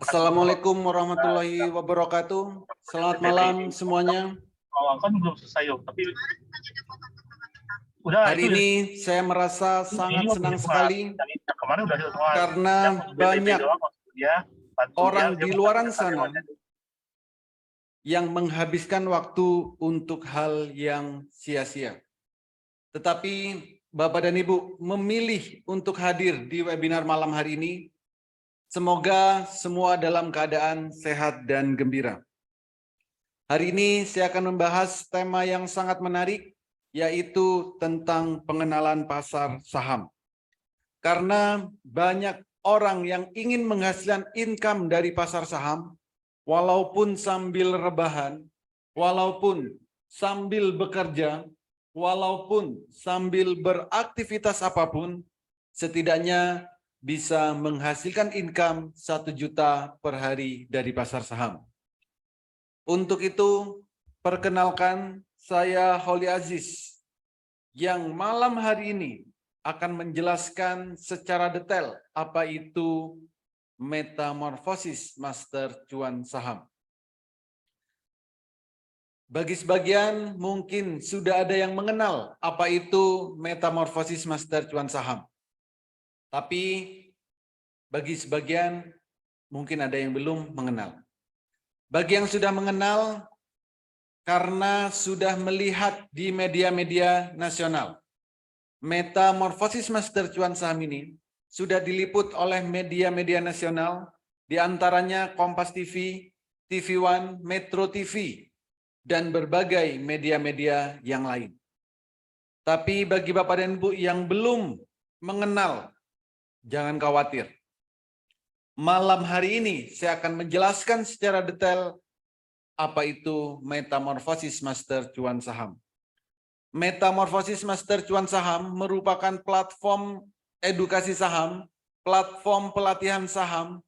Assalamualaikum warahmatullahi wabarakatuh. Selamat malam semuanya. Kan belum selesai, tapi Hari ini saya merasa sangat senang sekali karena banyak orang di luar sana yang menghabiskan waktu untuk hal yang sia-sia. Tetapi Bapak dan Ibu memilih untuk hadir di webinar malam hari ini. Semoga semua dalam keadaan sehat dan gembira. Hari ini saya akan membahas tema yang sangat menarik, yaitu tentang pengenalan pasar saham. Karena banyak orang yang ingin menghasilkan income dari pasar saham, walaupun sambil rebahan, walaupun sambil bekerja, walaupun sambil beraktivitas apapun, setidaknya bisa menghasilkan income 1 juta per hari dari pasar saham. Untuk itu, perkenalkan saya Holy Aziz yang malam hari ini akan menjelaskan secara detail apa itu metamorfosis master cuan saham. Bagi sebagian mungkin sudah ada yang mengenal apa itu metamorfosis master cuan saham. Tapi bagi sebagian mungkin ada yang belum mengenal. Bagi yang sudah mengenal karena sudah melihat di media-media nasional, metamorfosis master cuan saham ini sudah diliput oleh media-media nasional, di antaranya Kompas TV, TV One, Metro TV, dan berbagai media-media yang lain. Tapi bagi Bapak dan Ibu yang belum mengenal, jangan khawatir. Malam hari ini saya akan menjelaskan secara detail apa itu metamorfosis master cuan saham. Metamorfosis master cuan saham merupakan platform edukasi saham, platform pelatihan saham,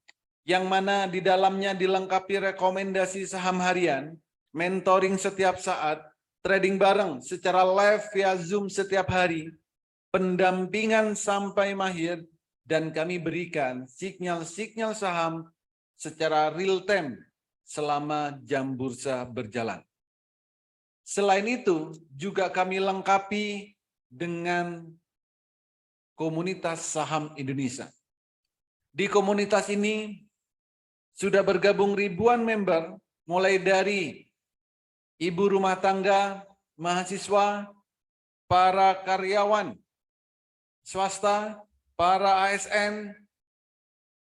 yang mana di dalamnya dilengkapi rekomendasi saham harian, mentoring setiap saat, trading bareng secara live via Zoom setiap hari, pendampingan sampai mahir, dan kami berikan sinyal-sinyal saham secara real time selama jam bursa berjalan. Selain itu, juga kami lengkapi dengan komunitas saham Indonesia. Di komunitas ini sudah bergabung ribuan member, mulai dari ibu rumah tangga, mahasiswa, para karyawan swasta, para ASN,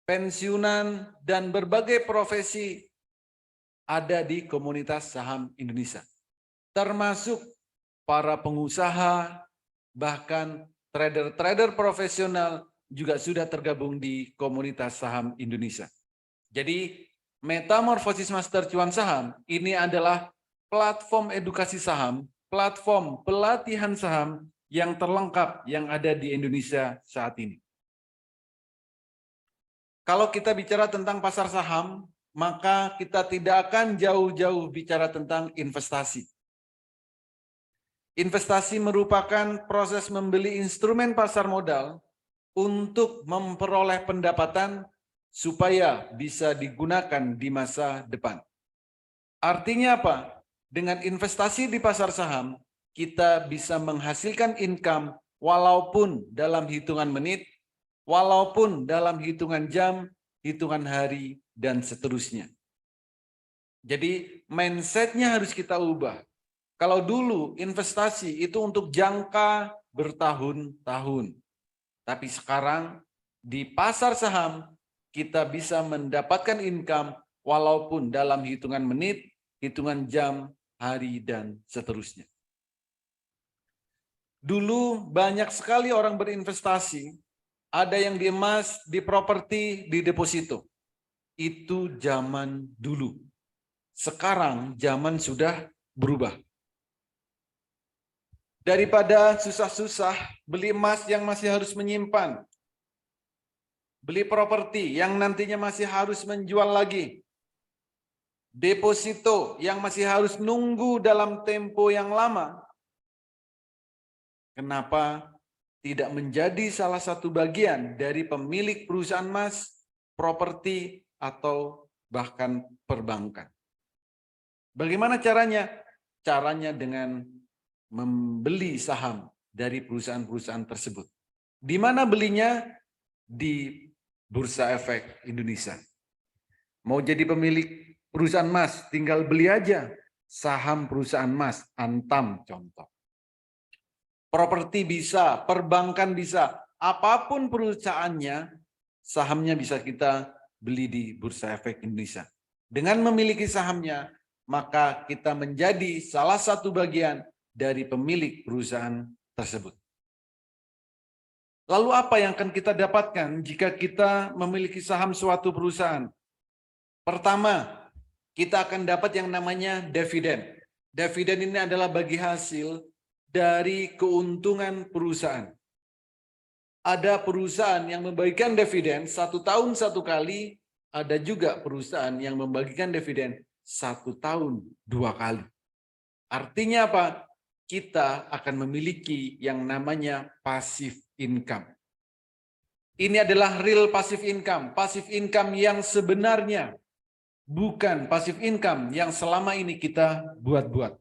pensiunan, dan berbagai profesi ada di komunitas saham Indonesia. Termasuk para pengusaha, bahkan trader-trader profesional juga sudah tergabung di komunitas saham Indonesia. Jadi, Metamorfosis Master Cuan Saham ini adalah platform edukasi saham, platform pelatihan saham yang terlengkap yang ada di Indonesia saat ini. Kalau kita bicara tentang pasar saham, maka kita tidak akan jauh-jauh bicara tentang investasi. Investasi merupakan proses membeli instrumen pasar modal untuk memperoleh pendapatan supaya bisa digunakan di masa depan. Artinya apa? Dengan investasi di pasar saham, kita bisa menghasilkan income walaupun dalam hitungan menit, walaupun dalam hitungan jam, hitungan hari, dan seterusnya. Jadi mindsetnya harus kita ubah. Kalau dulu investasi itu untuk jangka bertahun-tahun. Tapi sekarang di pasar saham kita bisa mendapatkan income walaupun dalam hitungan menit, hitungan jam, hari, dan seterusnya. Dulu banyak sekali orang berinvestasi, ada yang di emas, di properti, di deposito. Itu zaman dulu. Sekarang zaman sudah berubah. Daripada susah-susah beli emas yang masih harus menyimpan, beli properti yang nantinya masih harus menjual lagi, deposito yang masih harus nunggu dalam tempo yang lama, kenapa tidak menjadi salah satu bagian dari pemilik perusahaan emas, properti, atau bahkan perbankan. Bagaimana caranya? Caranya dengan membeli saham dari perusahaan-perusahaan tersebut. Di mana belinya? Di Bursa Efek Indonesia. Mau jadi pemilik perusahaan emas, tinggal beli aja saham perusahaan emas, Antam contoh. Properti bisa, perbankan bisa, apapun perusahaannya, sahamnya bisa kita beli di Bursa Efek Indonesia. Dengan memiliki sahamnya, maka kita menjadi salah satu bagian dari pemilik perusahaan tersebut. Lalu apa yang akan kita dapatkan jika kita memiliki saham suatu perusahaan? Pertama, kita akan dapat yang namanya dividen. Dividen ini adalah bagi hasil dari keuntungan perusahaan. Ada perusahaan yang membagikan dividen 1 tahun 1 kali, ada juga perusahaan yang membagikan dividen 1 tahun 2 kali. Artinya apa? Kita akan memiliki yang namanya passive income. Ini adalah real passive income yang sebenarnya, bukan passive income yang selama ini kita buat-buat.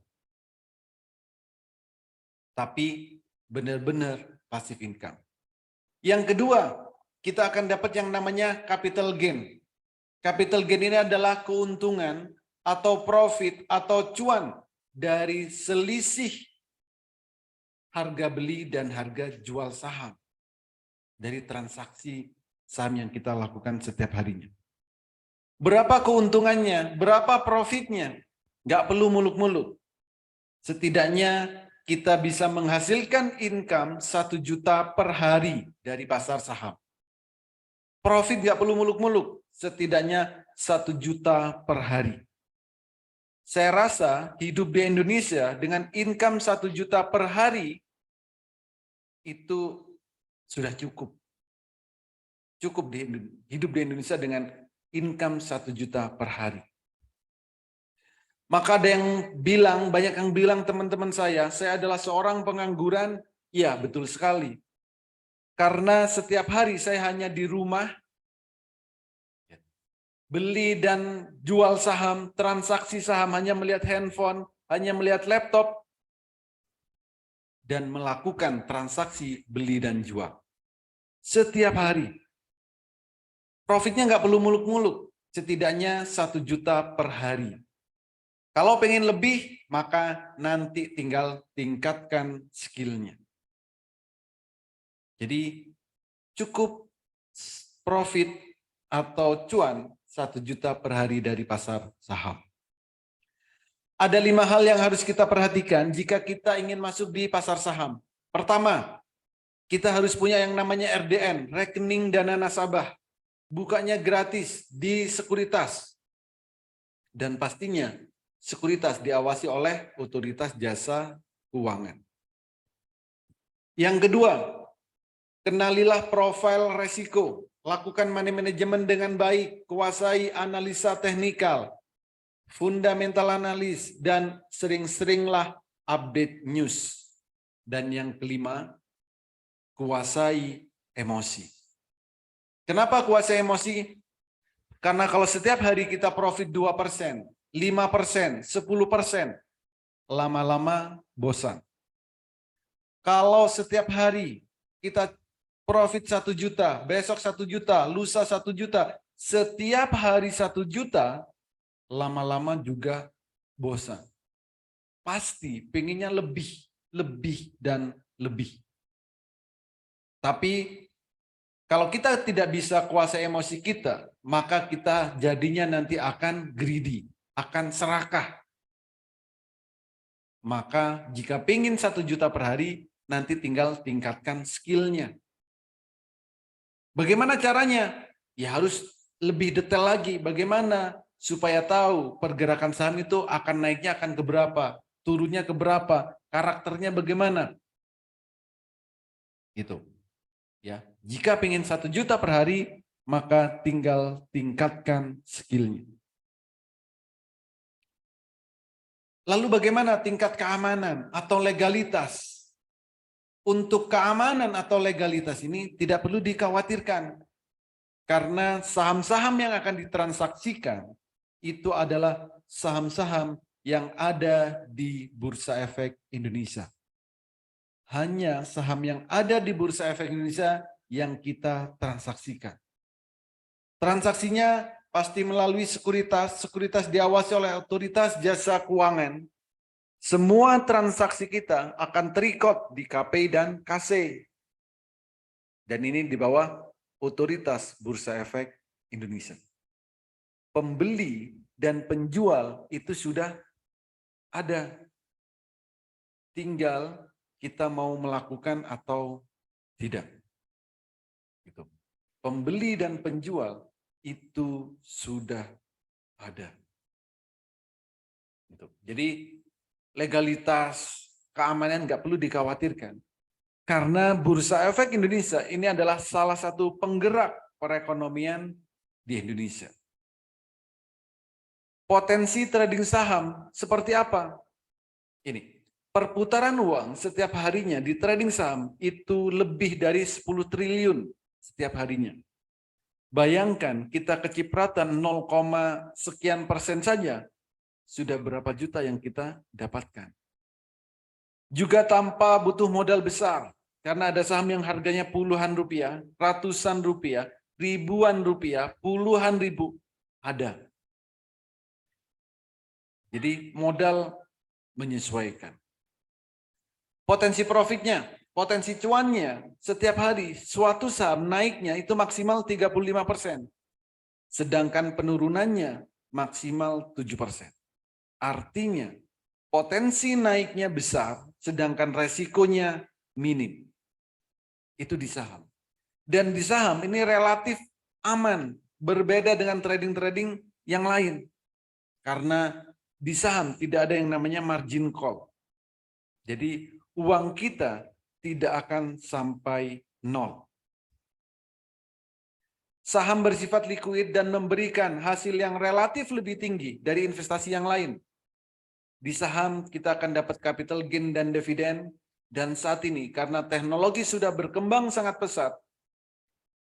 Tapi benar-benar passive income. Yang kedua, kita akan dapat yang namanya capital gain. Capital gain ini adalah keuntungan atau profit atau cuan dari selisih harga beli dan harga jual saham dari transaksi saham yang kita lakukan setiap harinya. Berapa keuntungannya? Berapa profitnya? Nggak perlu muluk-muluk. Setidaknya kita bisa menghasilkan income 1 juta per hari dari pasar saham. Profit nggak perlu muluk-muluk. Setidaknya 1 juta per hari. Saya rasa hidup di Indonesia dengan income 1 juta per hari itu sudah cukup. Cukup hidup di Indonesia dengan income 1 juta per hari. Maka ada yang bilang, banyak yang bilang teman-teman saya adalah seorang pengangguran. Ya, betul sekali. Karena setiap hari saya hanya di rumah, beli dan jual saham, transaksi saham, hanya melihat handphone, hanya melihat laptop, dan melakukan transaksi beli dan jual. Setiap hari. Profitnya nggak perlu muluk-muluk, setidaknya 1 juta per hari. Kalau pengen lebih, maka nanti tinggal tingkatkan skillnya. Jadi cukup profit atau cuan 1 juta per hari dari pasar saham. Ada 5 hal yang harus kita perhatikan jika kita ingin masuk di pasar saham. Pertama, kita harus punya yang namanya RDN, rekening dana nasabah. Bukanya gratis di sekuritas. Dan pastinya sekuritas diawasi oleh otoritas jasa keuangan. Yang kedua, kenalilah profil resiko. Lakukan money management dengan baik, kuasai analisa teknikal, fundamental analis, dan sering-seringlah update news. Dan yang kelima, kuasai emosi. Kenapa kuasai emosi? Karena kalau setiap hari kita profit 2%, 5%, 10%, lama-lama bosan. Kalau setiap hari kita profit 1 juta, besok 1 juta, lusa 1 juta, setiap hari 1 juta, lama-lama juga bosan. Pasti pengennya lebih, dan lebih. Tapi kalau kita tidak bisa kuasai emosi kita, maka kita jadinya nanti akan greedy, akan serakah. Maka jika pengen 1 juta per hari, nanti tinggal tingkatkan skillnya. Bagaimana caranya? Ya harus lebih detail lagi. Bagaimana supaya tahu pergerakan saham itu akan naiknya akan ke berapa, turunnya ke berapa, karakternya bagaimana. Gitu. Ya, jika pengen 1 juta per hari, maka tinggal tingkatkan skillnya. Lalu bagaimana tingkat keamanan atau legalitas? untuk keamanan atau legalitas ini tidak perlu dikhawatirkan. Karena saham-saham yang akan ditransaksikan itu adalah saham-saham yang ada di Bursa Efek Indonesia. Hanya saham yang ada di Bursa Efek Indonesia yang kita transaksikan. Transaksinya pasti melalui sekuritas diawasi oleh otoritas jasa keuangan. Semua transaksi kita akan terikot di KPI dan KC. Dan ini di bawah otoritas Bursa Efek Indonesia. Pembeli dan penjual itu sudah ada. Tinggal kita mau melakukan atau tidak. Gitu. Pembeli dan penjual itu sudah ada. Gitu. Jadi legalitas keamanan nggak perlu dikhawatirkan. Karena Bursa Efek Indonesia ini adalah salah satu penggerak perekonomian di Indonesia. Potensi trading saham seperti apa? Ini, perputaran uang setiap harinya di trading saham itu lebih dari 10 triliun setiap harinya. Bayangkan kita kecipratan 0, sekian persen saja, sudah berapa juta yang kita dapatkan. Juga tanpa butuh modal besar, karena ada saham yang harganya puluhan rupiah, ratusan rupiah, ribuan rupiah, puluhan ribu, ada. Jadi modal menyesuaikan. Potensi profitnya, potensi cuannya, setiap hari suatu saham naiknya itu maksimal 35%. Sedangkan penurunannya maksimal 7%. Artinya potensi naiknya besar, sedangkan resikonya minim. Itu di saham. Dan di saham ini relatif aman, berbeda dengan trading-trading yang lain. Karena di saham tidak ada yang namanya margin call. Jadi uang kita tidak akan sampai nol. Saham bersifat likuid dan memberikan hasil yang relatif lebih tinggi dari investasi yang lain. Di saham kita akan dapat capital gain dan dividen, dan saat ini karena teknologi sudah berkembang sangat pesat,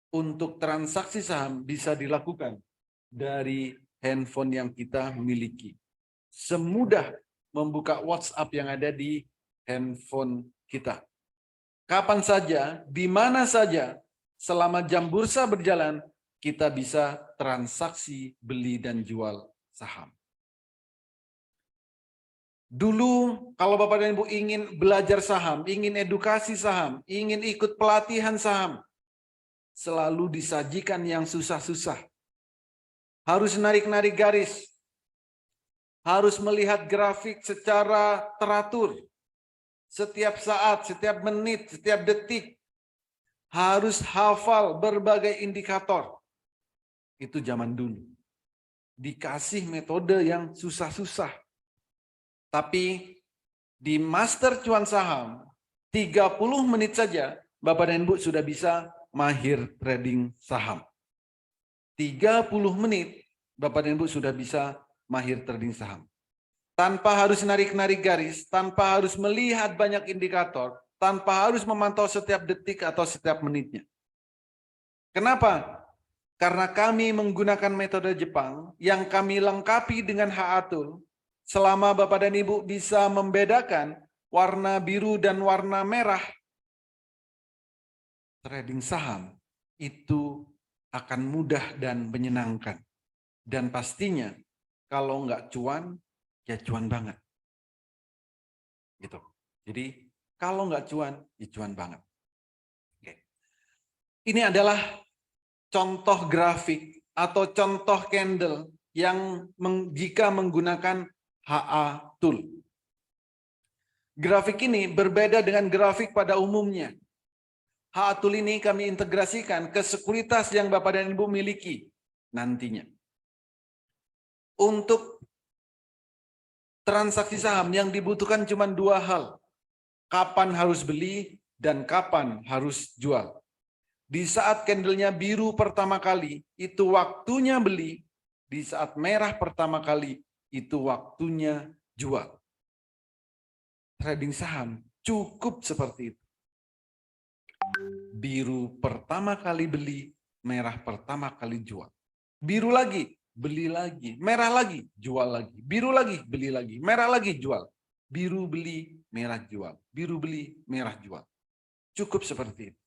untuk transaksi saham bisa dilakukan dari handphone yang kita miliki. Semudah membuka WhatsApp yang ada di handphone kita. Kapan saja, di mana saja, selama jam bursa berjalan, kita bisa transaksi beli dan jual saham. Dulu kalau Bapak dan Ibu ingin belajar saham, ingin edukasi saham, ingin ikut pelatihan saham, selalu disajikan yang susah-susah. Harus narik-narik garis, harus melihat grafik secara teratur. Setiap saat, setiap menit, setiap detik, harus hafal berbagai indikator. Itu zaman dulu. Dikasih metode yang susah-susah. Tapi di Master Cuan Saham, 30 menit saja Bapak dan Ibu sudah bisa mahir trading saham. 30 menit Bapak dan Ibu sudah bisa mahir trading saham. Tanpa harus narik-narik garis, tanpa harus melihat banyak indikator, tanpa harus memantau setiap detik atau setiap menitnya. Kenapa? Karena kami menggunakan metode Jepang yang kami lengkapi dengan H-Atul. Selama Bapak dan Ibu bisa membedakan warna biru dan warna merah, trading saham itu akan mudah dan menyenangkan. Dan pastinya kalau nggak cuan, ya cuan banget. Gitu. Jadi kalau nggak cuan, ya cuan banget. Oke. Ini adalah contoh grafik atau contoh candle yang jika menggunakan HA Tool. Grafik ini berbeda dengan grafik pada umumnya. HA Tool ini kami integrasikan ke sekuritas yang Bapak dan Ibu miliki nantinya. Untuk transaksi saham yang dibutuhkan cuma dua hal. Kapan harus beli dan kapan harus jual. Di saat candlenya biru pertama kali, itu waktunya beli. Di saat merah pertama kali, itu waktunya jual. Trading saham cukup seperti itu. Biru pertama kali beli, merah pertama kali jual. Biru lagi, beli lagi, merah lagi, jual lagi. Biru lagi, beli lagi, merah lagi, jual. Biru beli, merah jual. Biru beli, merah jual. Cukup seperti itu.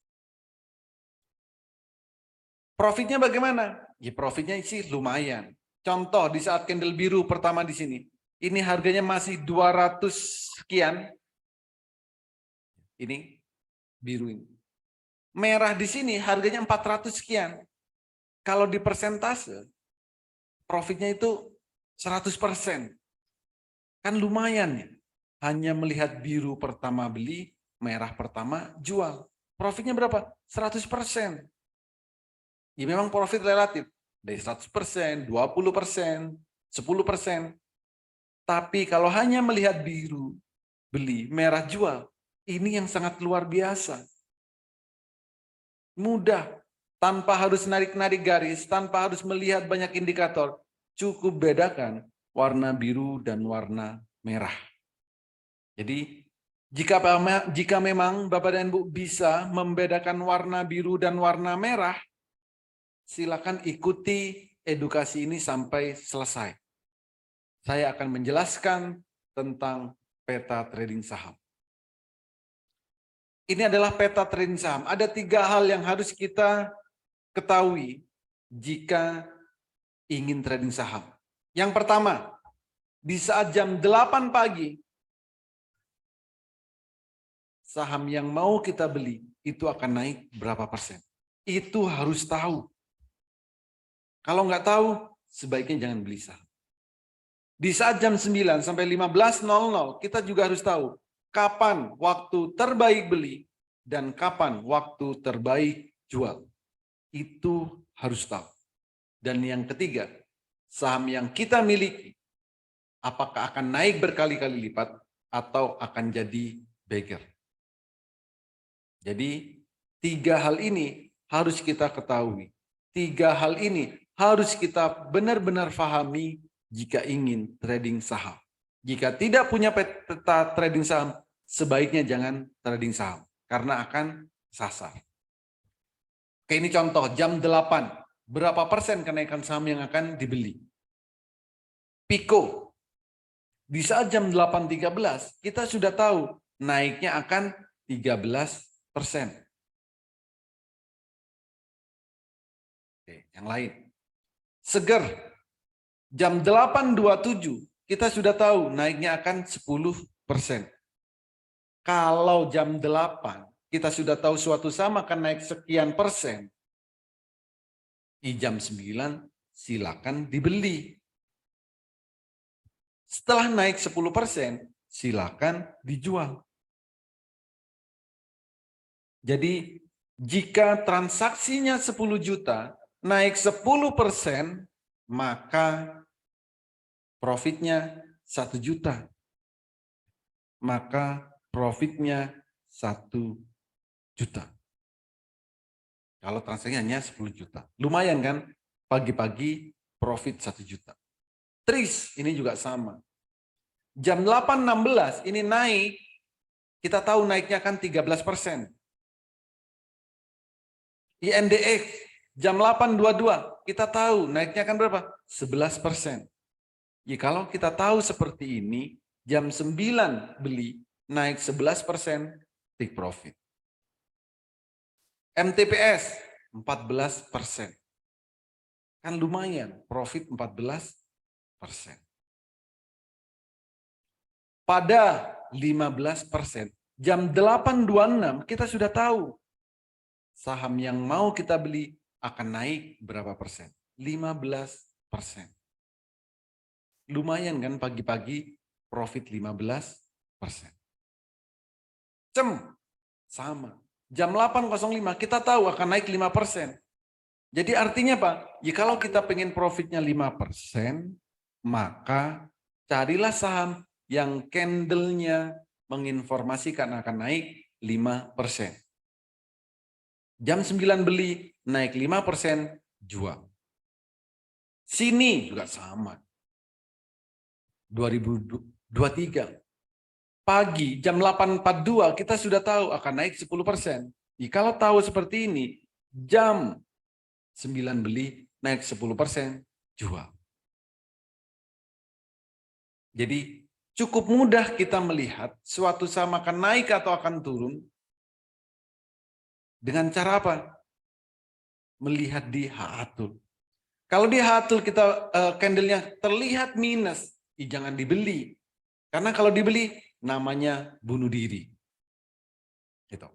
Profitnya bagaimana? Ya profitnya sih lumayan. Contoh di saat candle biru pertama di sini. Ini harganya masih 200 sekian. Ini biru ini. Merah di sini harganya 400 sekian. Kalau di persentase, profitnya itu 100%. Kan lumayan ya. Hanya melihat biru pertama beli, merah pertama jual. Profitnya berapa? 100%. Ya memang profit relatif. Dari 100%, 20%, 10%. Tapi kalau hanya melihat biru beli, merah jual, ini yang sangat luar biasa. Mudah. Tanpa harus narik-narik garis, tanpa harus melihat banyak indikator. Cukup bedakan warna biru dan warna merah. Jadi jika memang Bapak dan Ibu bisa membedakan warna biru dan warna merah, silakan ikuti edukasi ini sampai selesai. Saya akan menjelaskan tentang peta trading saham. Ini adalah peta trading saham. Ada 3 hal yang harus kita ketahui jika ingin trading saham. Yang pertama, di saat jam 8 pagi, saham yang mau kita beli itu akan naik berapa persen. Itu harus tahu. Kalau nggak tahu, sebaiknya jangan beli saham. Di saat jam 9 sampai 15.00, kita juga harus tahu kapan waktu terbaik beli dan kapan waktu terbaik jual. Itu harus tahu. Dan yang ketiga, saham yang kita miliki, apakah akan naik berkali-kali lipat atau akan jadi beggar. Jadi 3 hal ini harus kita ketahui. 3 hal ini harus kita benar-benar pahami jika ingin trading saham. Jika tidak punya peta trading saham, sebaiknya jangan trading saham karena akan sasar. Oke, ini contoh jam 8. Berapa persen kenaikan saham yang akan dibeli? Pico. Di saat jam 8.13, kita sudah tahu naiknya akan 13%. Oke, yang lain. Seger. Jam 8.27, kita sudah tahu naiknya akan 10%. Kalau jam 8, kita sudah tahu suatu saham akan naik sekian persen. Di jam 9, silakan dibeli. Setelah naik 10%, silakan dijual. Jadi, jika transaksinya 10 juta, naik 10%, maka profitnya 1 juta. Maka profitnya 1 juta. Kalau transaksinya hanya 10 juta. Lumayan kan? Pagi-pagi profit 1 juta. Tris ini juga sama. Jam 8.16 ini naik, kita tahu naiknya kan 13%. INDX jam 8.22 kita tahu naiknya kan berapa? 11%. Ya kalau kita tahu seperti ini, jam 9 beli, naik 11%, take profit. MTPS 14%. Kan lumayan, profit 14%. Pada 15%, jam 8.26 kita sudah tahu saham yang mau kita beli akan naik berapa persen? 15%. Lumayan kan pagi-pagi profit 15%. Sama. Jam 8.05 kita tahu akan naik 5%. Jadi artinya Pak, ya kalau kita pengen profitnya 5%, maka carilah saham yang candle-nya menginformasikan akan naik 5%. Jam 9 beli, naik 5%, jual. Sini juga sama. 2023. Pagi jam 8.42 kita sudah tahu akan naik 10%. Kalau tahu seperti ini, jam 9 beli, naik 10%, jual. Jadi cukup mudah kita melihat suatu saham akan naik atau akan turun dengan cara apa? Melihat di H-Atul. Kalau di H-Atul kita candlenya terlihat minus, jangan dibeli. Karena kalau dibeli namanya bunuh diri. Gitu.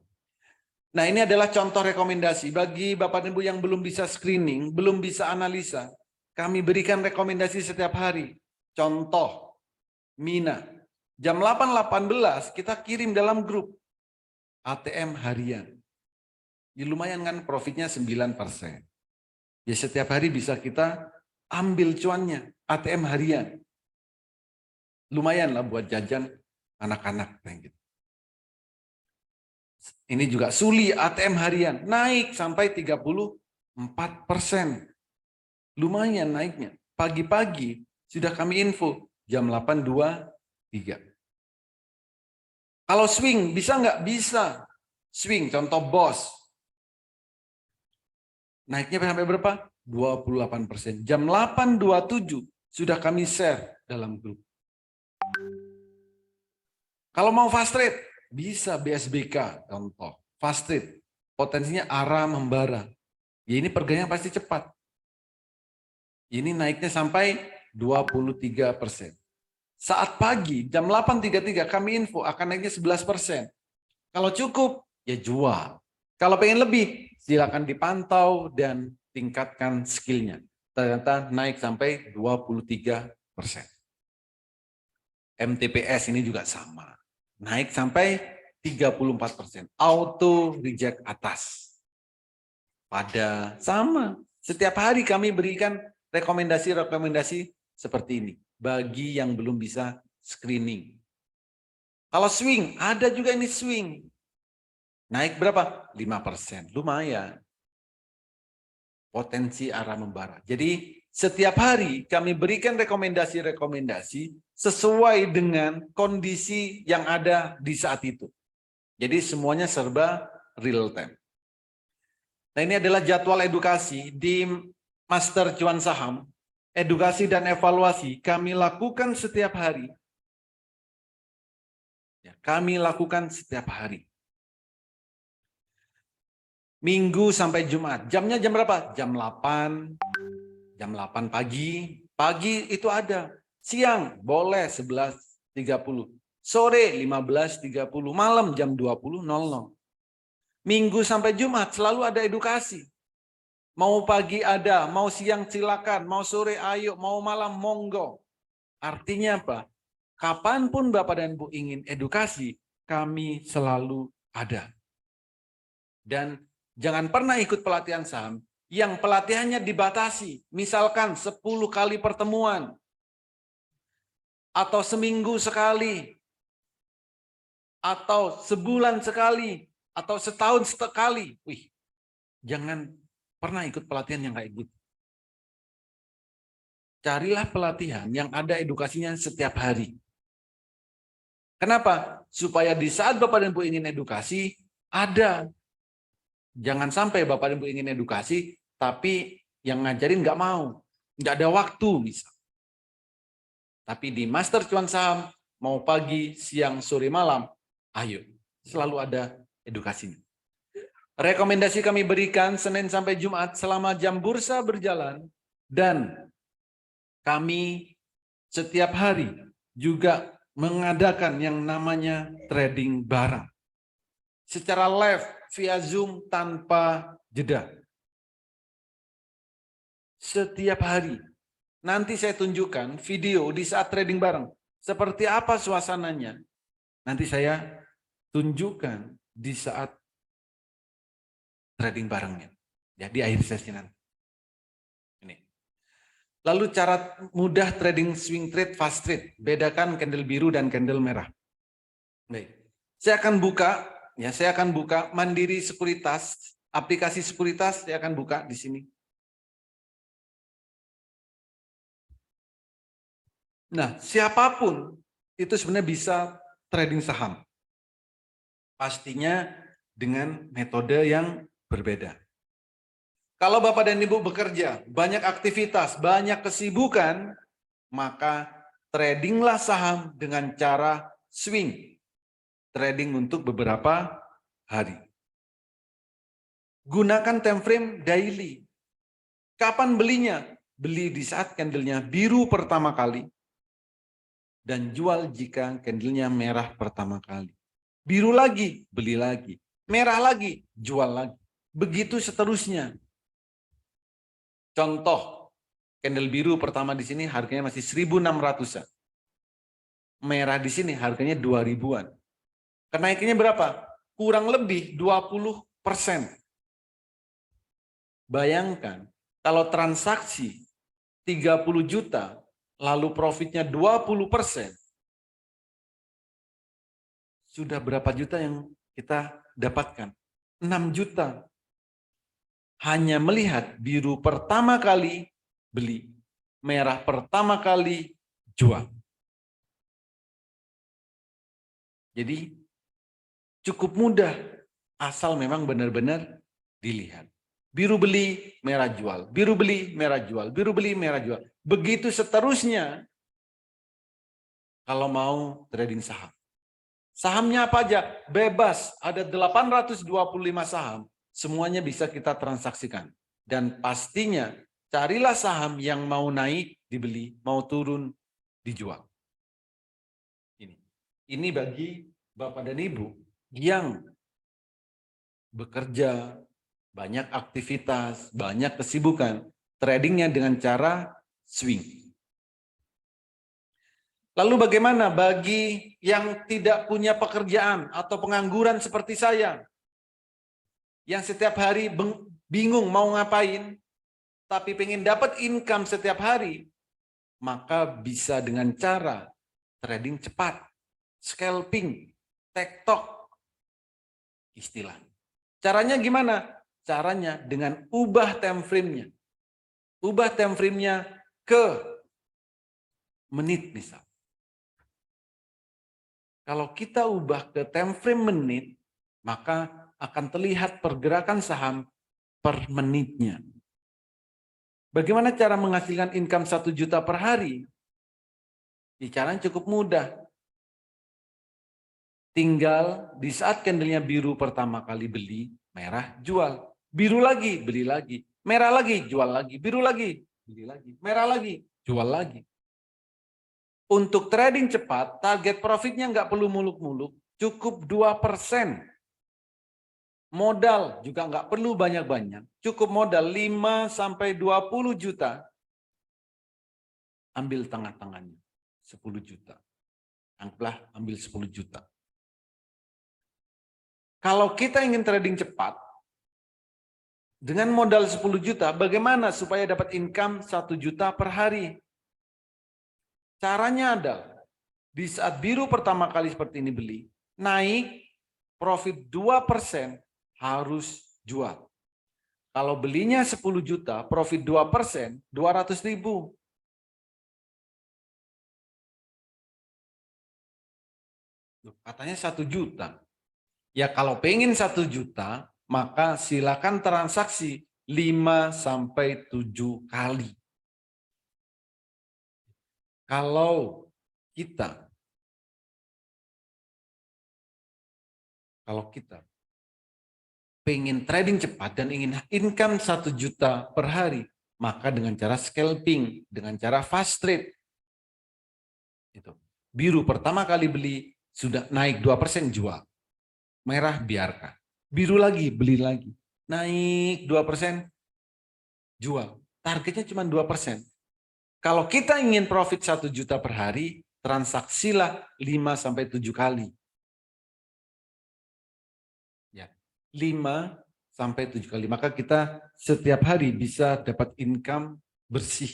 Nah, ini adalah contoh rekomendasi bagi Bapak dan Ibu yang belum bisa screening, belum bisa analisa. Kami berikan rekomendasi setiap hari. Contoh, Mina. Jam 8.18 kita kirim dalam grup ATM harian. Ya, lumayan kan profitnya 9%. Ya setiap hari bisa kita ambil cuannya, ATM harian. Lumayan lah buat jajan anak-anak. Gitu. Ini juga Suli ATM harian naik sampai 34%. Lumayan naiknya. Pagi-pagi sudah kami info jam 8.23. Kalau swing bisa nggak? Bisa. Swing contoh BOS. Naiknya sampai berapa? 28%. Jam 8.27 sudah kami share dalam grup. Kalau mau fast trade, bisa BSBK contoh. Fast trade, potensinya arah membara. Ya ini perganya pasti cepat. Ini naiknya sampai 23%. Saat pagi, jam 8.33 kami info akan naiknya 11%. Kalau cukup, ya jual. Kalau pengen lebih, silakan dipantau dan tingkatkan skillnya. Ternyata naik sampai 23%. MTPS ini juga sama. Naik sampai 34%. Auto reject atas. Pada sama. Setiap hari kami berikan rekomendasi-rekomendasi seperti ini. Bagi yang belum bisa screening. Kalau swing, ada juga ini swing. Naik berapa? 5%. Lumayan. Potensi arah membara. Jadi setiap hari kami berikan rekomendasi-rekomendasi sesuai dengan kondisi yang ada di saat itu. Jadi semuanya serba real time. Nah, ini adalah jadwal edukasi di Master Cuan Saham. Edukasi dan evaluasi kami lakukan setiap hari. Ya, kami lakukan setiap hari. Minggu sampai Jumat. Jamnya jam berapa? Jam 8. Jam 8 pagi. Pagi itu ada. Siang boleh 11.30. Sore 15.30. Malam jam 20.00. Minggu sampai Jumat selalu ada edukasi. Mau pagi ada, mau siang silakan, mau sore ayo, mau malam monggo. Artinya apa? Kapanpun Bapak dan Ibu ingin edukasi, kami selalu ada. Dan jangan pernah ikut pelatihan saham yang pelatihannya dibatasi. Misalkan 10 kali pertemuan. Atau seminggu sekali. Atau sebulan sekali. Atau setahun sekali. Wih, jangan pernah ikut pelatihan yang kayak gitu. Carilah pelatihan yang ada edukasinya setiap hari. Kenapa? Supaya di saat Bapak dan Ibu ingin edukasi, ada. Jangan sampai Bapak dan Ibu ingin edukasi, tapi yang ngajarin nggak mau. Nggak ada waktu, misal. Tapi di Master Cuan Saham, mau pagi, siang, sore, malam, ayo. Selalu ada edukasinya. Rekomendasi kami berikan Senin sampai Jumat selama jam bursa berjalan, dan kami setiap hari juga mengadakan yang namanya trading bareng. Secara live via Zoom tanpa jeda. Setiap hari. Nanti saya tunjukkan video di saat trading bareng. Seperti apa suasananya. Nanti saya tunjukkan di saat trading barengnya. Ya, di akhir sesi nanti. Ini. Lalu cara mudah trading swing trade, fast trade. Bedakan candle biru dan candle merah. Baik. Saya akan buka Mandiri Sekuritas, aplikasi sekuritas saya akan buka di sini. Nah, siapapun itu sebenarnya bisa trading saham. Pastinya dengan metode yang berbeda. Kalau Bapak dan Ibu bekerja, banyak aktivitas, banyak kesibukan, maka tradinglah saham dengan cara swing. Trading untuk beberapa hari. Gunakan time frame daily. Kapan belinya? Beli di saat candlenya biru pertama kali. Dan jual jika candlenya merah pertama kali. Biru lagi, beli lagi. Merah lagi, jual lagi. Begitu seterusnya. Contoh, candle biru pertama di sini harganya masih 1.600-an. Merah di sini harganya 2.000-an. Kenaikannya berapa? Kurang lebih 20%. Bayangkan, kalau transaksi 30 juta, lalu profitnya 20%, sudah berapa juta yang kita dapatkan? 6 juta. Hanya melihat biru pertama kali beli, merah pertama kali jual. Jadi cukup mudah asal memang benar-benar dilihat. Biru beli, merah jual. Biru beli, merah jual. Biru beli, merah jual. Begitu seterusnya kalau mau trading saham. Sahamnya apa aja? Bebas. Ada 825 saham. Semuanya bisa kita transaksikan. Dan pastinya carilah saham yang mau naik dibeli, mau turun dijual. Ini bagi Bapak dan Ibu yang bekerja, banyak aktivitas, banyak kesibukan, tradingnya dengan cara swing. Lalu bagaimana bagi yang tidak punya pekerjaan atau pengangguran seperti saya? Yang setiap hari bingung mau ngapain, tapi pengen dapat income setiap hari, maka bisa dengan cara trading cepat, scalping, tektok, istilah. Caranya gimana? Caranya dengan ubah time frame-nya. Ubah time frame-nya ke menit misal. Kalau kita ubah ke time frame menit, maka akan terlihat pergerakan saham per menitnya. Bagaimana cara menghasilkan income 1 juta per hari? Caranya cukup mudah. Tinggal di saat candlenya biru pertama kali beli, merah jual. Biru lagi, beli lagi. Merah lagi, jual lagi. Biru lagi, beli lagi. Merah lagi, jual lagi. Untuk trading cepat, target profitnya nggak perlu muluk-muluk, cukup 2%. Modal juga nggak perlu banyak-banyak, cukup modal 5-20 juta. Ambil tengah-tengahnya, 10 juta. Anggaplah ambil 10 juta. Kalau kita ingin trading cepat, dengan modal 10 juta, bagaimana supaya dapat income 1 juta per hari? Caranya adalah, di saat biru pertama kali seperti ini beli, naik, profit 2%, harus jual. Kalau belinya 10 juta, profit 2%, 200.000. Katanya 1 juta. Ya kalau pengen 1 juta, maka silakan transaksi 5-7 kali. Kalau kita pengen trading cepat dan ingin income 1 juta per hari, maka dengan cara scalping, dengan cara fast trade. Itu. Biru pertama kali beli, sudah naik 2% jual. Merah biarkan. Biru lagi, beli lagi. Naik 2%, jual. Targetnya cuma 2%. Kalau kita ingin profit 1 juta per hari, transaksilah 5-7 kali. 5-7 kali. Maka kita setiap hari bisa dapat income bersih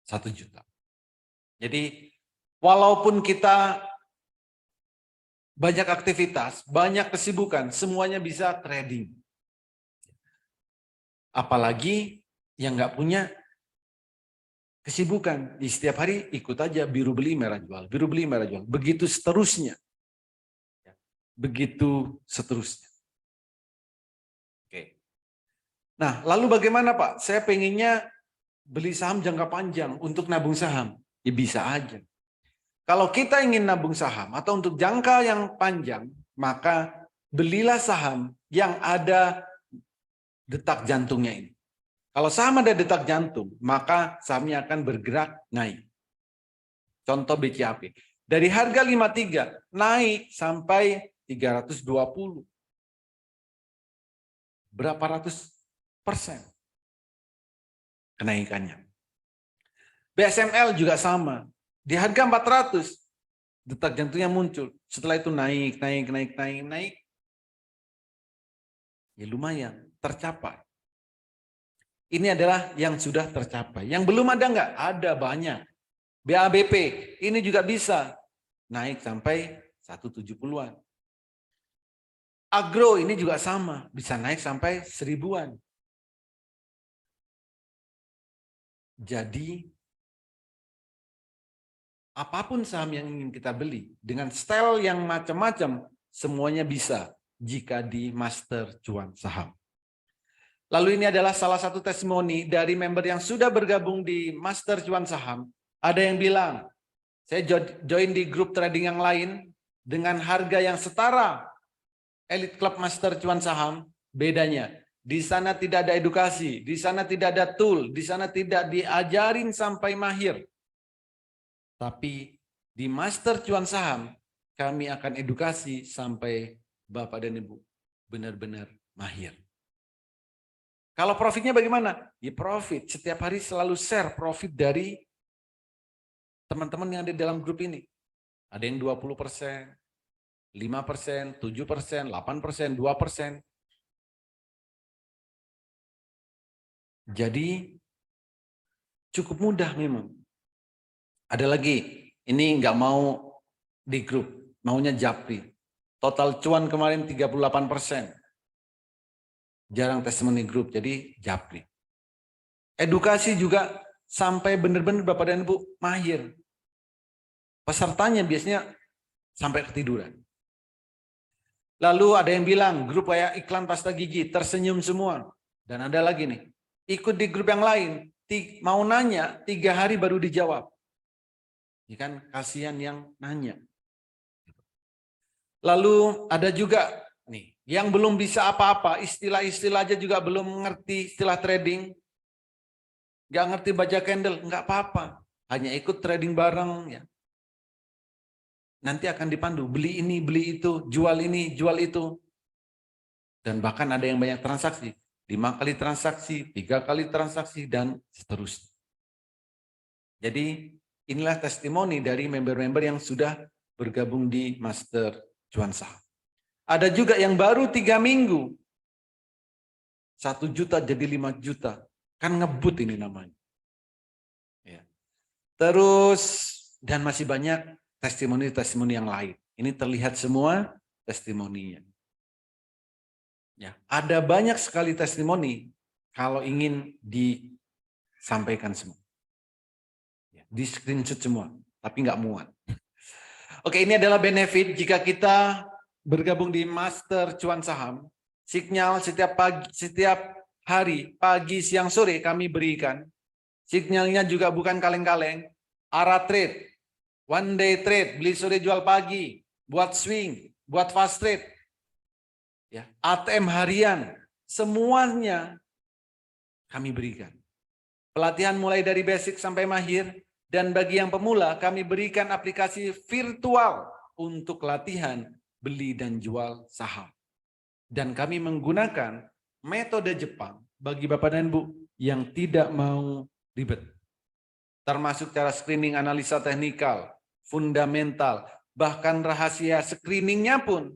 1 juta. Jadi walaupun kita banyak aktivitas, banyak kesibukan, semuanya bisa trading. Apalagi yang nggak punya kesibukan. Di setiap hari ikut aja biru beli, merah jual. Biru beli, merah jual. Begitu seterusnya. begitu seterusnya. Oke. Nah, lalu bagaimana Pak? Saya pengennya beli saham jangka panjang untuk nabung saham. Ya bisa aja. Kalau kita ingin nabung saham atau untuk jangka yang panjang, maka belilah saham yang ada detak jantungnya ini. Kalau saham ada detak jantung, maka sahamnya akan bergerak naik. Contoh BCAP. Dari harga 53 naik sampai 320. Berapa ratus persen kenaikannya. BSML juga sama. Di harga 400, detak jantungnya muncul. Setelah itu naik. Ya lumayan, tercapai. Ini adalah yang sudah tercapai. Yang belum ada nggak? Ada banyak. BABP, ini juga bisa naik sampai 170-an. Agro ini juga sama, bisa naik sampai 1000-an. Jadi, apapun saham yang ingin kita beli, dengan style yang macam-macam, semuanya bisa jika di Master Cuan Saham. Lalu ini adalah salah satu testimoni dari member yang sudah bergabung di Master Cuan Saham. Ada yang bilang, saya join di grup trading yang lain dengan harga yang setara Elite Club Master Cuan Saham, bedanya di sana tidak ada edukasi, di sana tidak ada tool, di sana tidak diajarin sampai mahir. Tapi di Master Cuan Saham, kami akan edukasi sampai Bapak dan Ibu benar-benar mahir. Kalau profitnya bagaimana? Ya profit. Setiap hari selalu share profit dari teman-teman yang ada di dalam grup ini. Ada yang 20%, 5%, 7%, 8%, 2%. Jadi cukup mudah memang. Ada lagi, ini nggak mau di grup, maunya Japri. Total cuan kemarin 38%. Jarang testimoni grup, jadi Japri. Edukasi juga sampai benar-benar Bapak dan Ibu mahir. Pesertanya biasanya sampai ketiduran. Lalu ada yang bilang grup kayak iklan pasta gigi tersenyum semua. Dan ada lagi nih, ikut di grup yang lain, mau nanya 3 hari baru dijawab. Ya kan kasihan yang nanya. Lalu ada juga nih yang belum bisa apa-apa, istilah-istilah aja juga belum mengerti istilah trading. Nggak ngerti baca candle, nggak apa-apa. Hanya ikut trading bareng ya. Nanti akan dipandu, beli ini, beli itu, jual ini, jual itu. Dan bahkan ada yang banyak transaksi. 5 kali transaksi, 3 kali transaksi, dan seterusnya. Jadi inilah testimoni dari member-member yang sudah bergabung di Master Cuan Saham. Ada juga yang baru 3 minggu. 1 juta jadi 5 juta. Kan ngebut ini namanya. Ya. Terus, dan masih banyak testimoni-testimoni yang lain. Ini terlihat semua testimoninya. Ya, ada banyak sekali testimoni kalau ingin disampaikan semua. Ya, di screenshot semua, tapi nggak muat. Oke, ini adalah benefit jika kita bergabung di Master Cuan Saham. Signal setiap hari, pagi, siang, sore kami berikan. Signalnya juga bukan kaleng-kaleng. Arah trade, one day trade, beli sore jual pagi, buat swing, buat fast trade. Ya, ATM harian, semuanya kami berikan. Pelatihan mulai dari basic sampai mahir, dan bagi yang pemula kami berikan aplikasi virtual untuk latihan beli dan jual saham. Dan kami menggunakan metode Jepang bagi Bapak dan Bu yang tidak mau ribet. Termasuk cara screening analisa teknikal, fundamental, bahkan rahasia screeningnya pun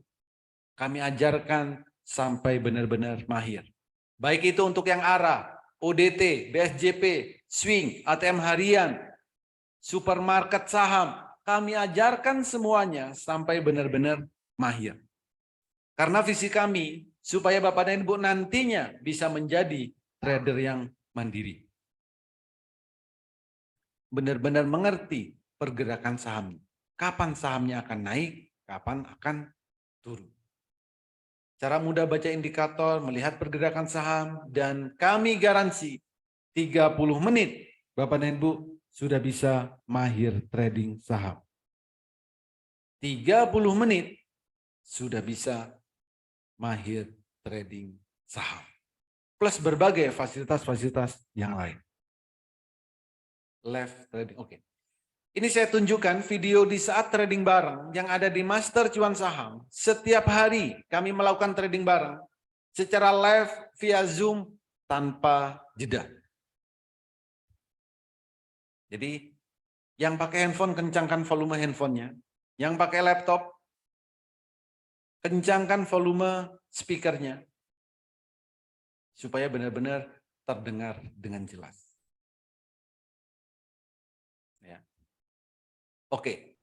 kami ajarkan sampai benar-benar mahir. Baik itu untuk yang arah, ODT, BSJP, swing, ATM harian, supermarket saham. Kami ajarkan semuanya sampai benar-benar mahir. Karena visi kami, supaya Bapak dan Ibu nantinya bisa menjadi trader yang mandiri. Benar-benar mengerti pergerakan saham. Kapan sahamnya akan naik, kapan akan turun. Cara mudah baca indikator, melihat pergerakan saham, dan kami garansi 30 menit, Bapak dan Ibu sudah bisa mahir trading saham. 30 menit sudah bisa mahir trading saham. Plus berbagai fasilitas-fasilitas yang lain. Live trading, oke. Ini saya tunjukkan video di saat trading bareng yang ada di Master Cuan Saham. Setiap hari kami melakukan trading bareng secara live via Zoom tanpa jeda. Jadi yang pakai handphone kencangkan volume handphonenya, yang pakai laptop kencangkan volume speakernya supaya benar-benar terdengar dengan jelas. Ya. Oke.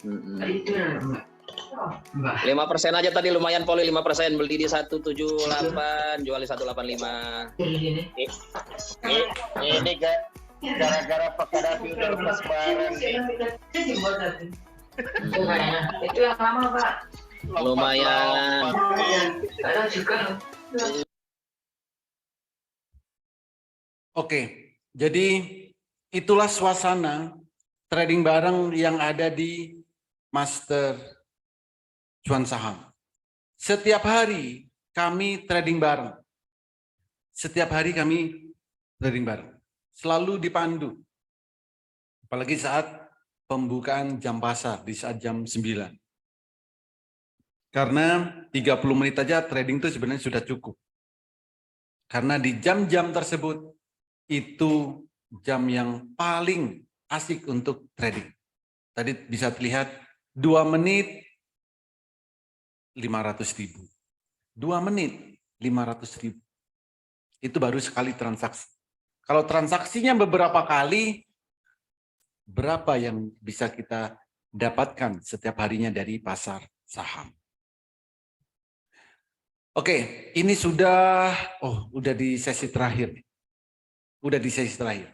5% aja tadi lumayan Poli, 5%. Beli di 178, jual di 185. Ini gara-gara Pak Kadafi udah lepas barang. Itu yang lama Pak. Lumayan. Kadang juga. Oke, jadi itulah suasana trading bareng yang ada di Master Cuan Saham. Setiap hari kami trading bareng. Setiap hari kami trading bareng. Selalu dipandu. Apalagi saat pembukaan jam pasar di saat jam 9. Karena 30 menit aja trading itu sebenarnya sudah cukup. Karena di jam-jam tersebut itu jam yang paling asik untuk trading. Tadi bisa terlihat 2 menit 500.000. 2 menit 500.000. Itu baru sekali transaksi. Kalau transaksinya beberapa kali, berapa yang bisa kita dapatkan setiap harinya dari pasar saham? Oke, ini sudah di sesi terakhir. Udah di sesi terakhir.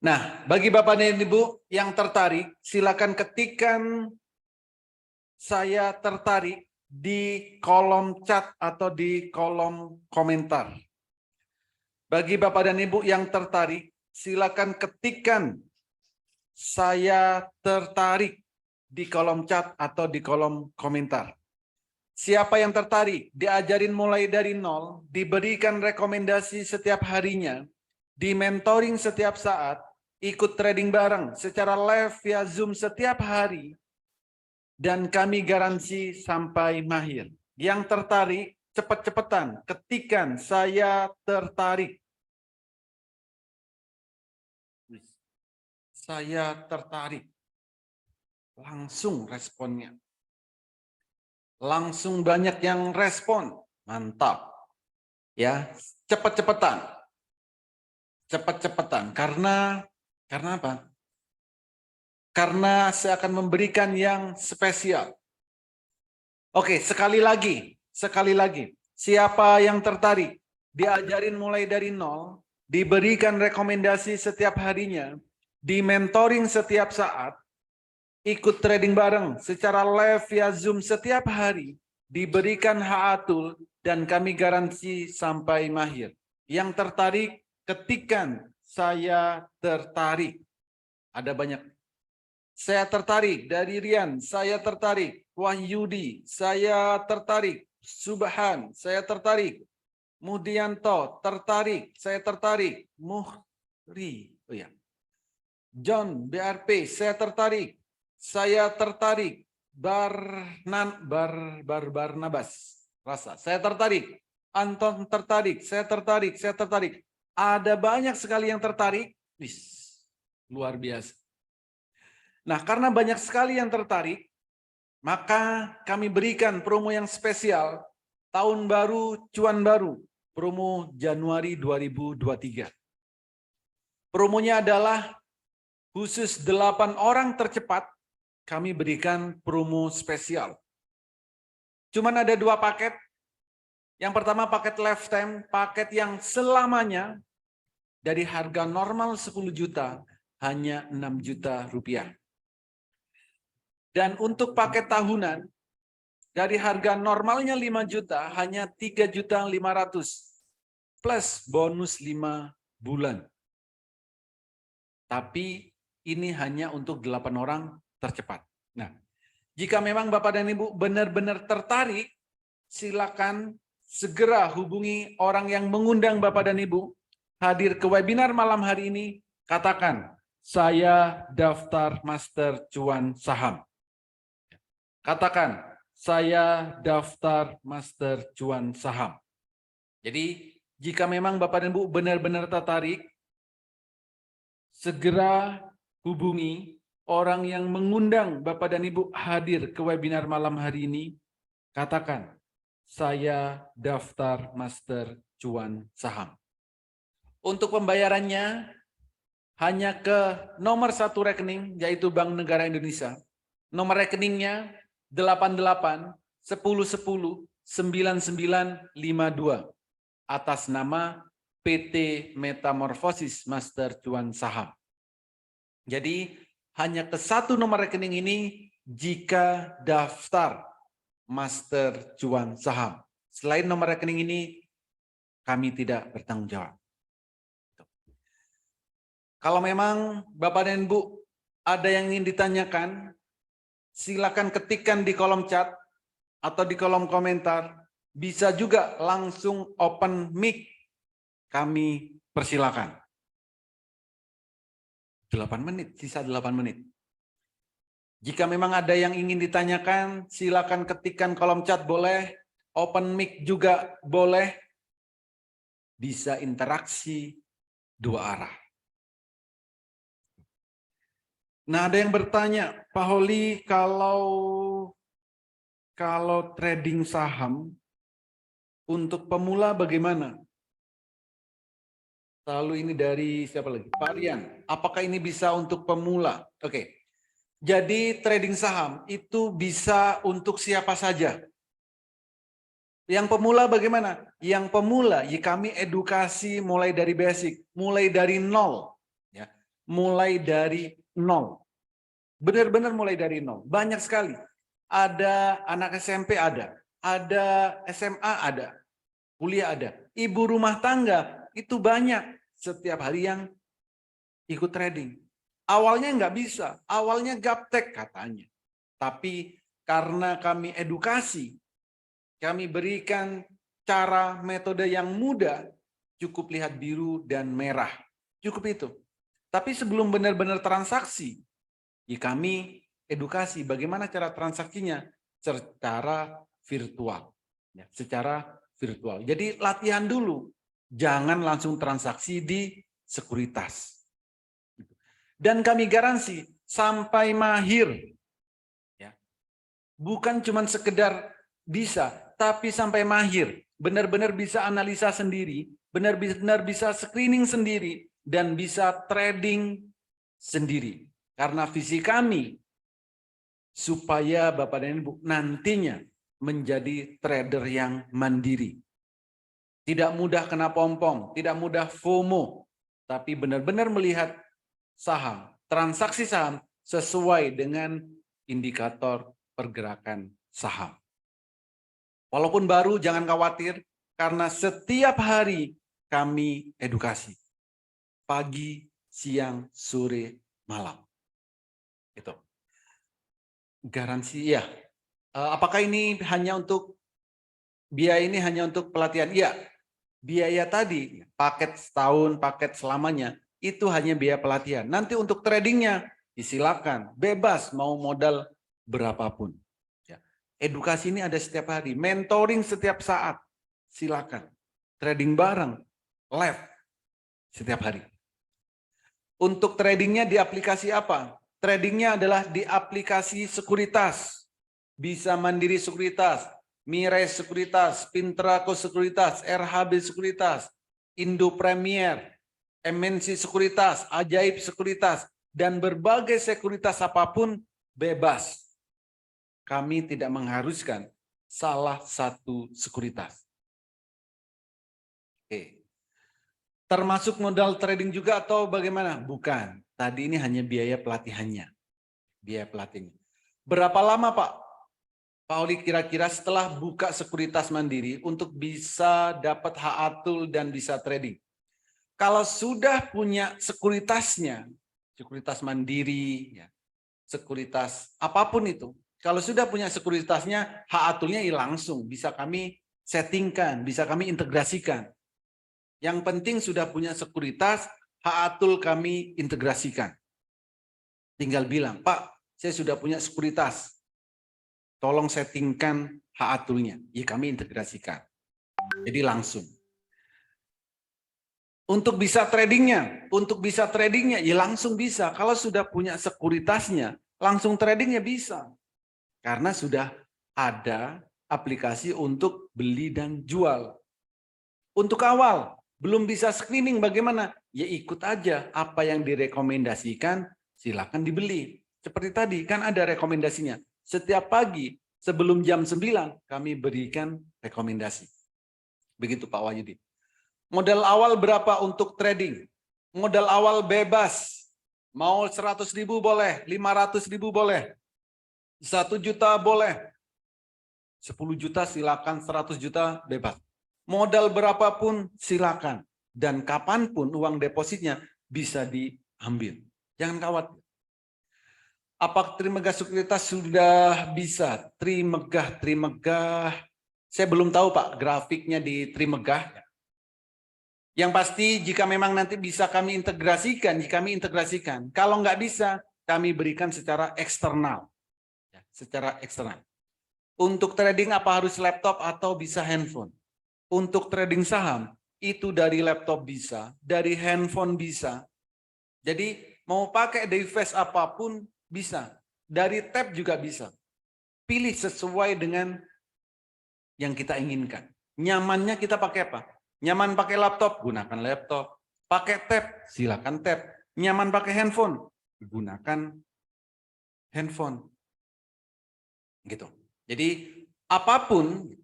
Nah, bagi Bapak dan Ibu yang tertarik, silakan ketikkan saya tertarik di kolom chat atau di kolom komentar. Bagi Bapak dan Ibu yang tertarik, silakan ketikkan saya tertarik di kolom chat atau di kolom komentar. Siapa yang tertarik, diajarin mulai dari nol, diberikan rekomendasi setiap harinya, di mentoring setiap saat, ikut trading bareng secara live via Zoom setiap hari, dan kami garansi sampai mahir. Yang tertarik, cepat-cepatan, ketikkan saya tertarik. Saya tertarik. Langsung responnya. Langsung banyak yang respon. Mantap. Ya, cepat-cepatan. Cepat-cepatan. Karena apa? Karena saya akan memberikan yang spesial. Oke, sekali lagi. Siapa yang tertarik? Diajarin mulai dari nol, diberikan rekomendasi setiap harinya, di mentoring setiap saat, ikut trading bareng secara live via Zoom setiap hari, diberikan haatul, dan kami garansi sampai mahir. Yang tertarik, ketikkan saya tertarik. Ada banyak. Saya tertarik dari Rian, saya tertarik. Wahyudi, saya tertarik. Subhan, saya tertarik. Muhdianto, tertarik. Saya tertarik. Muhri, oh ya. John, BRP, saya tertarik. Saya tertarik. Barnabas, rasa. Saya tertarik. Anton tertarik. Saya tertarik. Saya tertarik. Ada banyak sekali yang tertarik. Luar biasa. Nah, karena banyak sekali yang tertarik, maka kami berikan promo yang spesial. Tahun baru, cuan baru. Promo Januari 2023. Promonya adalah khusus 8 orang tercepat, kami berikan promo spesial. Cuman ada 2 paket. Yang pertama paket lifetime, paket yang selamanya dari harga normal 10 juta, hanya 6 juta rupiah. Dan untuk paket tahunan, dari harga normalnya 5 juta, hanya 3.500.000 plus bonus 5 bulan. Tapi ini hanya untuk 8 orang tercepat. Nah, jika memang Bapak dan Ibu benar-benar tertarik, silakan segera hubungi orang yang mengundang Bapak dan Ibu hadir ke webinar malam hari ini. Katakan, saya daftar Master Cuan Saham. Katakan, saya daftar Master Cuan Saham. Jadi, jika memang Bapak dan Ibu benar-benar tertarik, segera hubungi orang yang mengundang Bapak dan Ibu hadir ke webinar malam hari ini. Katakan, saya daftar Master Cuan Saham. Untuk pembayarannya hanya ke nomor 1 rekening, yaitu Bank Negara Indonesia. Nomor rekeningnya 88 1010 9952 atas nama PT Metamorfosis Master Cuan Saham. Jadi hanya ke satu nomor rekening ini jika daftar Master Cuan Saham. Selain nomor rekening ini, kami tidak bertanggung jawab. Kalau memang Bapak dan Ibu ada yang ingin ditanyakan, silakan ketikkan di kolom chat atau di kolom komentar. Bisa juga langsung open mic. Kami persilakan. 8 menit, sisa 8 menit. Jika memang ada yang ingin ditanyakan, silakan ketikkan kolom chat boleh, open mic juga boleh. Bisa interaksi dua arah. Nah, ada yang bertanya, Pak Holi, kalau trading saham untuk pemula bagaimana? Lalu ini dari siapa lagi? Pak Rian. Apakah ini bisa untuk pemula? Oke. Jadi trading saham itu bisa untuk siapa saja. Yang pemula bagaimana? Yang pemula, ya kami edukasi mulai dari basic, mulai dari nol. Ya. Mulai dari nol. Benar-benar mulai dari nol. Banyak sekali. Ada anak SMP ada SMA ada, kuliah ada. Ibu rumah tangga itu banyak setiap hari yang ikut trading. Awalnya nggak bisa, awalnya gaptek katanya. Tapi karena kami edukasi, kami berikan cara metode yang mudah, cukup lihat biru dan merah. Cukup itu. Tapi sebelum benar-benar transaksi, ya kami edukasi bagaimana cara transaksinya secara virtual. Ya, secara virtual. Jadi latihan dulu. Jangan langsung transaksi di sekuritas. Dan kami garansi sampai mahir. Ya. Bukan cuma sekedar bisa, tapi sampai mahir. Benar-benar bisa analisa sendiri, benar-benar bisa screening sendiri, dan bisa trading sendiri. Karena visi kami, supaya Bapak dan Ibu nantinya menjadi trader yang mandiri. Tidak mudah kena pompong, tidak mudah FOMO, tapi benar-benar melihat saham, transaksi saham sesuai dengan indikator pergerakan saham. Walaupun baru, jangan khawatir, karena setiap hari kami edukasi. Pagi, siang, sore, malam. Itu. Garansi, ya. Apakah ini hanya untuk, biaya ini hanya untuk pelatihan? Iya. Biaya tadi, paket setahun, paket selamanya, itu hanya biaya pelatihan. Nanti untuk tradingnya, silakan, bebas mau modal berapapun. Ya. Edukasi ini ada setiap hari, mentoring setiap saat, silakan. Trading bareng, live, setiap hari. Untuk tradingnya di aplikasi apa? Tradingnya adalah di aplikasi sekuritas. Bisa Mandiri Sekuritas, Mirai Sekuritas, Pintraco Sekuritas, RHB Sekuritas, Indo Premier, MNC Sekuritas, Ajaib Sekuritas, dan berbagai sekuritas apapun bebas. Kami tidak mengharuskan salah satu sekuritas. Oke. Termasuk modal trading juga atau bagaimana? Bukan. Tadi ini hanya biaya pelatihannya. Biaya pelatihannya. Berapa lama Pak? Pak Oli kira-kira setelah buka sekuritas mandiri untuk bisa dapat hak-atul dan bisa trading. Kalau sudah punya sekuritasnya, sekuritas mandiri, ya, sekuritas apapun itu, kalau sudah punya sekuritasnya, hak-atulnya langsung bisa kami settingkan, bisa kami integrasikan. Yang penting sudah punya sekuritas, hak-atul kami integrasikan. Tinggal bilang, Pak, saya sudah punya sekuritas. Tolong settingkan hak-atulnya. Ya kami integrasikan. Jadi langsung. Untuk bisa tradingnya, ya langsung bisa. Kalau sudah punya sekuritasnya, langsung tradingnya bisa. Karena sudah ada aplikasi untuk beli dan jual. Untuk awal, belum bisa screening bagaimana? Ya ikut aja apa yang direkomendasikan, silakan dibeli. Seperti tadi kan ada rekomendasinya. Setiap pagi sebelum jam 9 kami berikan rekomendasi. Begitu Pak Wahyudi. Modal awal berapa untuk trading? Modal awal bebas. Mau 100.000 boleh, 500.000 boleh. 1 juta boleh. 10 juta silakan, 100 juta bebas. Modal berapapun silakan. Dan kapanpun uang depositnya bisa diambil. Jangan khawatir. Apa Trimegah Sekuritas sudah bisa? Trimegah. Saya belum tahu Pak grafiknya di Trimegah. Yang pasti jika memang nanti bisa kami integrasikan. Kalau nggak bisa, kami berikan secara eksternal. Secara eksternal. Untuk trading apa harus laptop atau bisa handphone? Untuk trading saham, itu dari laptop bisa, dari handphone bisa. Jadi mau pakai device apapun bisa. Dari tab juga bisa. Pilih sesuai dengan yang kita inginkan. Nyamannya kita pakai apa? Nyaman pakai laptop, gunakan laptop. Pakai tab, silakan tab. Nyaman pakai handphone, gunakan handphone. Gitu. Jadi apapun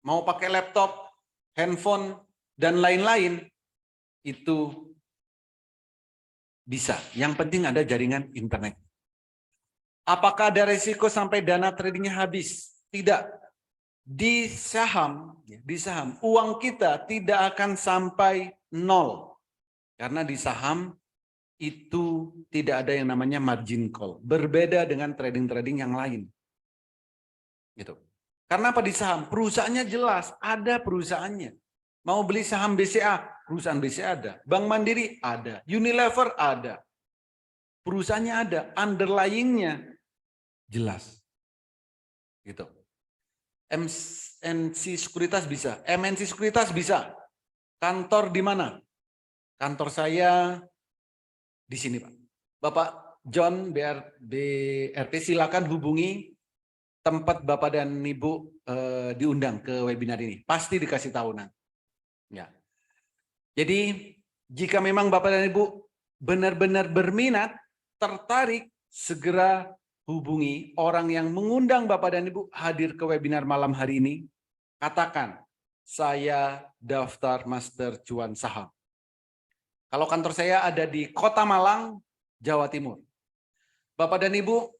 mau pakai laptop, handphone dan lain-lain itu bisa. Yang penting ada jaringan internet. Apakah ada resiko sampai dana tradingnya habis? Tidak. Di saham uang kita tidak akan sampai nol. Karena di saham itu tidak ada yang namanya margin call. Berbeda dengan trading-trading yang lain. Gitu. Karena apa di saham? Perusahaannya jelas, ada perusahaannya. Mau beli saham BCA, perusahaan BCA ada. Bank Mandiri ada. Unilever ada. Perusahaannya ada, underlying-nya jelas. Gitu. MNC Sekuritas bisa, MNC Sekuritas bisa. Kantor di mana? Kantor saya di sini, Pak. Bapak John BRT, silakan hubungi tempat Bapak dan Ibu diundang ke webinar ini. Pasti dikasih tahu nanti. Ya. Jadi jika memang Bapak dan Ibu benar-benar berminat, tertarik, segera hubungi orang yang mengundang Bapak dan Ibu hadir ke webinar malam hari ini. Katakan, saya daftar Master Cuan Saham. Kalau kantor saya ada di Kota Malang, Jawa Timur. Bapak dan Ibu,